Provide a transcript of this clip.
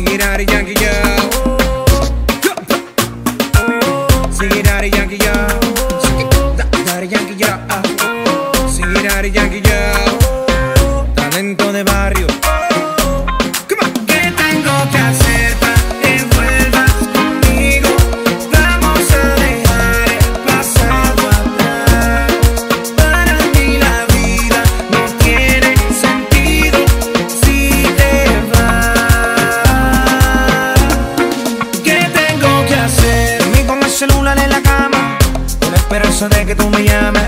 Daddy Yankee, yo. Sí, Daddy Yankee, yo. Daddy Yankee, yo. Sí, Daddy Yankee, yo. Talento de barrio. ¿Qué tengo que hacer para que vuelvas conmigo? Vamos a dejar el pasado atrás. Para mí la vida no tiene sentido si te vas. ¿Qué tengo que hacer? Dormí con el celular en la cama, con la esperanza de que tú me llames.